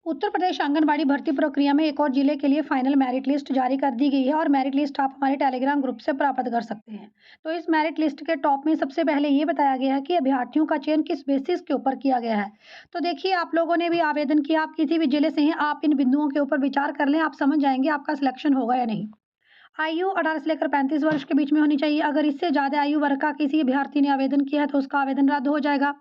उत्तर प्रदेश आंगनबाड़ी भर्ती प्रक्रिया में एक और जिले के लिए फाइनल मेरिट लिस्ट जारी कर दी गई है और मेरिट लिस्ट आप हमारे टेलीग्राम ग्रुप से प्राप्त कर सकते हैं। तो इस मेरिट लिस्ट के टॉप में सबसे पहले ये बताया गया है कि अभ्यर्थियों का चयन किस बेसिस के ऊपर किया गया है। तो देखिए, आप लोगों ने भी आवेदन किया, आप किसी भी जिले से हैं, आप इन बिंदुओं के ऊपर विचार कर लें, आप समझ जाएंगे आपका सिलेक्शन होगा या नहीं। आयु 18 से लेकर 35 वर्ष के बीच में होनी चाहिए। अगर इससे ज़्यादा आयु वर्ग का किसी अभ्यर्थी ने आवेदन किया है तो उसका आवेदन रद्द हो जाएगा।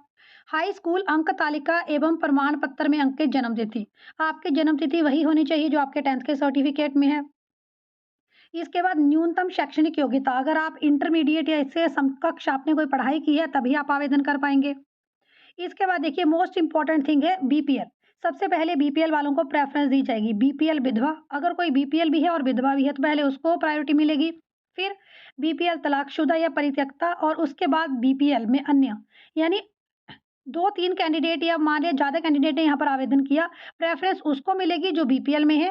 हाई स्कूल अंक तालिका एवं प्रमाण पत्र में अंकित जन्म तिथि, आपकी जन्म तिथि वही होनी चाहिए जो आपके 10th के सर्टिफिकेट में है। इसके बाद न्यूनतम शैक्षणिक योग्यता, अगर आप इंटरमीडिएट या इससे समकक्ष आपने कोई पढ़ाई की है तभी आप आवेदन कर पाएंगे। इसके बाद देखिए, मोस्ट इंपॉर्टेंट थिंग है बीपीएल। सबसे पहले बीपीएल वालों को प्रेफरेंस दी जाएगी। बीपीएल विधवा, अगर कोई बीपीएल भी है और विधवा भी है तो पहले उसको प्रायोरिटी मिलेगी। फिर बीपीएल तलाकशुदा या परित्यक्ता और उसके बाद बीपीएल में अन्य, यानी 2-3 कैंडिडेट या मान लिया ज़्यादा कैंडिडेट ने यहाँ पर आवेदन किया, प्रेफरेंस उसको मिलेगी जो बीपीएल में है।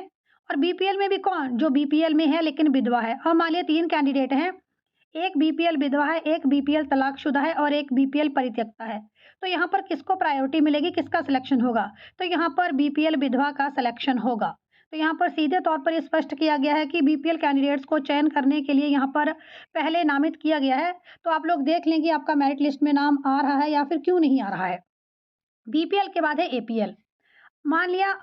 और बीपीएल में भी कौन? जो बीपीएल में है लेकिन विधवा है। अब मान लिया 3 कैंडिडेट हैं, एक बीपीएल विधवा है, एक बीपीएल तलाकशुदा है और एक बीपीएल परित्यक्ता है। तो यहाँ पर किसको प्रायोरिटी मिलेगी, किसका सिलेक्शन होगा? तो यहाँ पर बीपीएल विधवा का सिलेक्शन होगा। तो यहाँ पर सीधे तौर पर ये स्पष्ट किया गया है कि बीपीएल कैंडिडेट्स को चयन करने के लिए यहाँ पर पहले नामित किया गया है। तो आप लोग देख लें कि आपका मेरिट लिस्ट में नाम आ रहा है या फिर क्यों नहीं आ रहा है। बीपीएल के बाद है एपीएल। मान लिया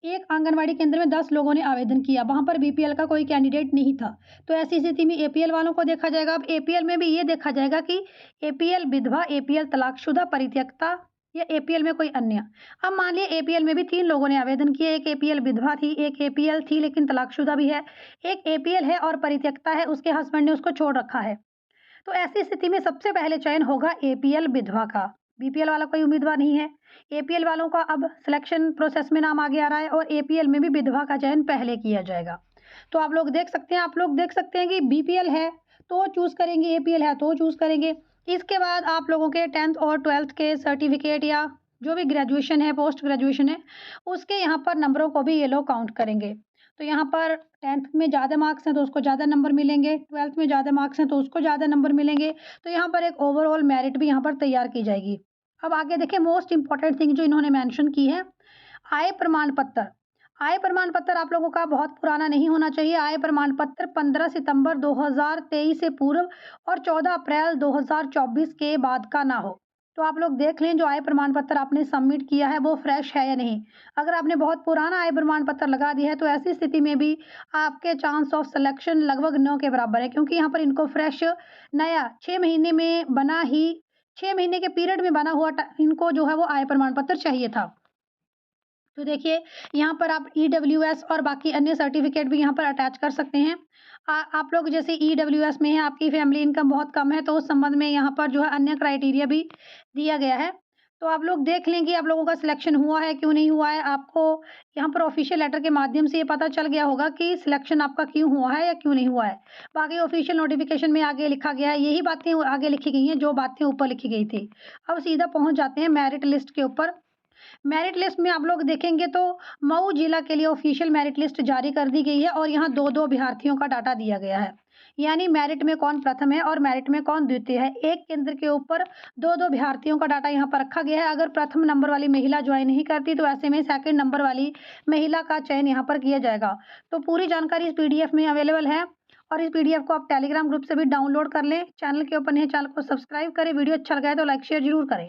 एक आंगनवाड़ी केंद्र में 10 लोगों ने आवेदन किया, वहाँ पर बीपीएल का कोई कैंडिडेट नहीं था। तो ऐसी स्थिति में एपीएल वालों को देखा जाएगा। अब एपीएल में भी ये देखा जाएगा कि एपीएल विधवा, एपीएल तलाकशुदा, परित्यक्ता या एपीएल में कोई अन्य। अब मान लिया एपीएल में भी 3 लोगों ने आवेदन किया, एक एपीएल विधवा थी, एक एपीएल थी लेकिन तलाकशुदा भी है, एक एपीएल है और परित्यक्ता है, उसके हस्बैंड ने उसको छोड़ रखा है। तो ऐसी स्थिति में सबसे पहले चयन होगा एपीएल विधवा का। बीपीएल वाला कोई उम्मीदवार नहीं है। एपीएल वालों का अब सिलेक्शन प्रोसेस में नाम आगे आ रहा है और एपीएल में भी विधवा का चयन पहले किया जाएगा। तो आप लोग देख सकते हैं, कि बीपीएल है तो चूज़ करेंगे, एपीएल है तो चूज़ करेंगे। इसके बाद आप लोगों के 10th और 12th के सर्टिफिकेट या जो भी ग्रेजुएशन है, पोस्ट ग्रेजुएशन है, उसके यहाँ पर नंबरों को भी ये लोग काउंट करेंगे। तो यहाँ पर 10th में ज़्यादा मार्क्स हैं तो उसको ज़्यादा नंबर मिलेंगे, 12th में ज़्यादा मार्क्स हैं तो उसको ज़्यादा नंबर मिलेंगे। तो यहाँ पर एक ओवरऑल मेरिट भी यहाँ पर तैयार की जाएगी। अब आगे देखिए, मोस्ट इम्पोर्टेंट थिंग जो इन्होंने मेंशन की है, आय प्रमाण पत्र। आय प्रमाण पत्र आप लोगों का बहुत पुराना नहीं होना चाहिए। आय प्रमाण पत्र 15 सितंबर 2023 से पूर्व और 14 अप्रैल 2024 के बाद का ना हो। तो आप लोग देख लें जो आय प्रमाण पत्र आपने सबमिट किया है वो फ्रेश है या नहीं। अगर आपने बहुत पुराना आय प्रमाण पत्र लगा दिया है तो ऐसी स्थिति में भी आपके चांस ऑफ सिलेक्शन लगभग 9 के बराबर है, क्योंकि यहाँ पर इनको फ्रेश नया 6 महीने में बना ही 6 महीने के पीरियड में बना हुआ इनको जो है वो आय प्रमाण पत्र चाहिए था। तो देखिए, यहाँ पर आप ईडब्ल्यूएस और बाकी अन्य सर्टिफिकेट भी यहाँ पर अटैच कर सकते हैं। आप लोग जैसे ईडब्ल्यूएस में है, आपकी फैमिली इनकम बहुत कम है तो उस संबंध में यहाँ पर जो है अन्य क्राइटेरिया भी दिया गया है। तो आप लोग देख लें कि आप लोगों का सिलेक्शन हुआ है क्यों नहीं हुआ है। आपको यहाँ पर ऑफिशियल लेटर के माध्यम से ये पता चल गया होगा कि सिलेक्शन आपका क्यों हुआ है या क्यों नहीं हुआ है। बाकी ऑफिशियल नोटिफिकेशन में आगे लिखा गया है, यही बातें आगे लिखी गई हैं जो बातें ऊपर लिखी गई थी। अब सीधा पहुँच जाते हैं मेरिट लिस्ट के ऊपर। मेरिट लिस्ट में आप लोग देखेंगे तो मऊ जिला के लिए ऑफिशियल मेरिट लिस्ट जारी कर दी गई है और यहाँ 2-2 अभ्यर्थियों का डाटा दिया गया है। यानी मेरिट में कौन प्रथम है और मेरिट में कौन द्वितीय है। एक केंद्र के ऊपर 2-2 अभ्यर्थियों का डाटा यहाँ पर रखा गया है। अगर प्रथम नंबर वाली महिला ज्वाइन नहीं करती तो ऐसे में सेकंड नंबर वाली महिला का चयन यहाँ पर किया जाएगा। तो पूरी जानकारी इस पीडीएफ में अवेलेबल है और इस पीडीएफ को आप टेलीग्राम ग्रुप से भी डाउनलोड कर लें। चैनल के ऊपर नहीं, चैनल को सब्सक्राइब करें। वीडियो अच्छा लगा है तो लाइक शेयर जरूर करें।